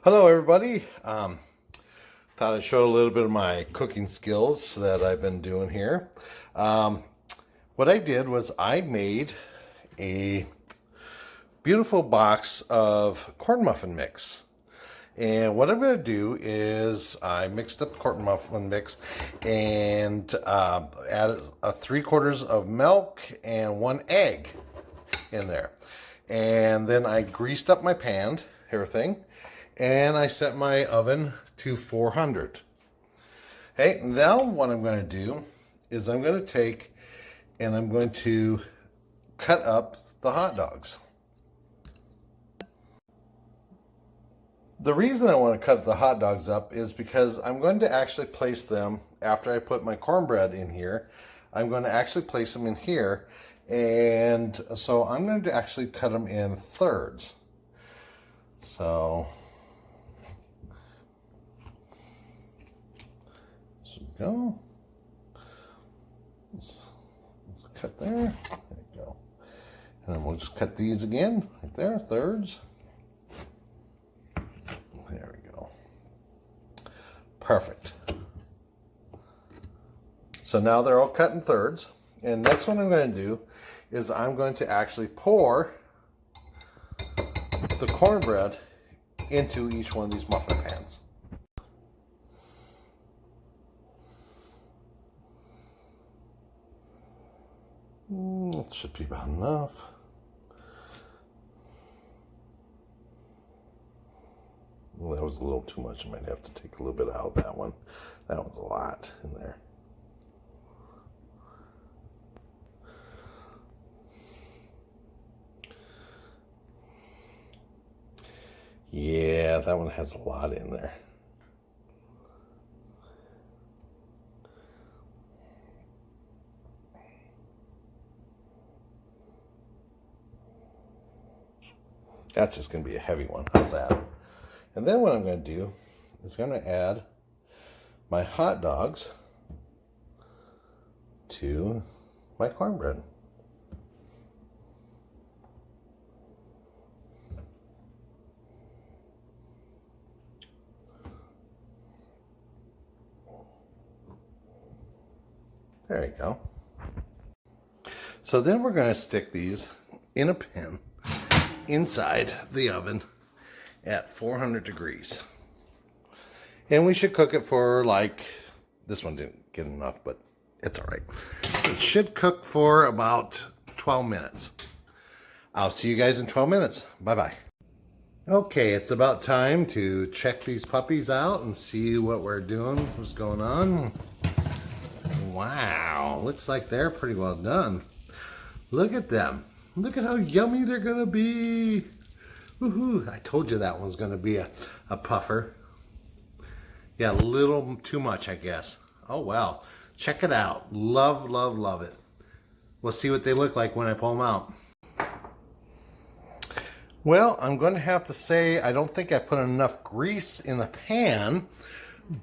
Hello everybody. Thought I'd show a little bit of my cooking skills that I've been doing here. What I did was I made a beautiful box of corn muffin mix. And what I'm going to do is I mixed up corn muffin mix and added 3/4 of milk and 1 egg in there. And then I greased up my pan, everything. And I set my oven to 400. Okay, now what I'm going to do is I'm going to take and I'm going to cut up the hot dogs. The reason I want to cut the hot dogs up is because I'm going to actually place them, after I put my cornbread in here, I'm going to actually place them in here. And so I'm going to actually cut them in thirds. So go. Let's cut there. There you go. And then we'll just cut these again, right there, thirds. There we go. Perfect. So now they're all cut in thirds. And next one I'm going to do is I'm going to actually pour the cornbread into each one of these muffin pans. That should be about enough. Well, that was a little too much. I might have to take a little bit out of that one. That was a lot in there. Yeah, that one has a lot in there. That's just going to be a heavy one. How's that? And then what I'm going to do is going to add my hot dogs to my cornbread. There you go. So then we're going to stick these in a pan inside the oven at 400 degrees. And we should cook it for like, this one didn't get enough, but it's all right. It should cook for about 12 minutes. I'll see you guys in 12 minutes. Bye-bye. Okay, it's about time to check these puppies out and see what we're doing, what's going on. Wow, looks like they're pretty well done. Look at them. Look at how yummy they're gonna be. Woohoo! I told you that one's gonna be a puffer. Yeah, a little too much, I guess. Oh well, check it out. Love, love, love it. We'll see what they look like when I pull them out. Well, I'm going to have to say I don't think I put enough grease in the pan,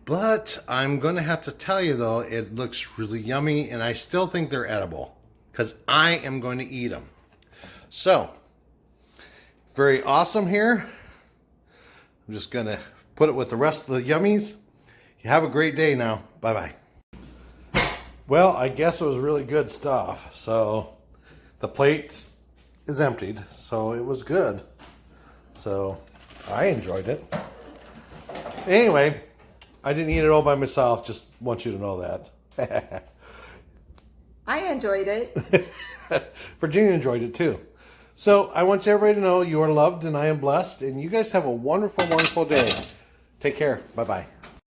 but I'm going to have to tell you though, it looks really yummy and I still think they're edible because I am going to eat them. So, very awesome here. I'm just going to put it with the rest of the yummies. You have a great day now. Bye-bye. Well, I guess it was really good stuff. So, the plate is emptied, so it was good. So, I enjoyed it. Anyway, I didn't eat it all by myself. Just want you to know that. I enjoyed it. Virginia enjoyed it too. So I want everybody to know you are loved and I am blessed. And you guys have a wonderful, wonderful day. Take care. Bye-bye.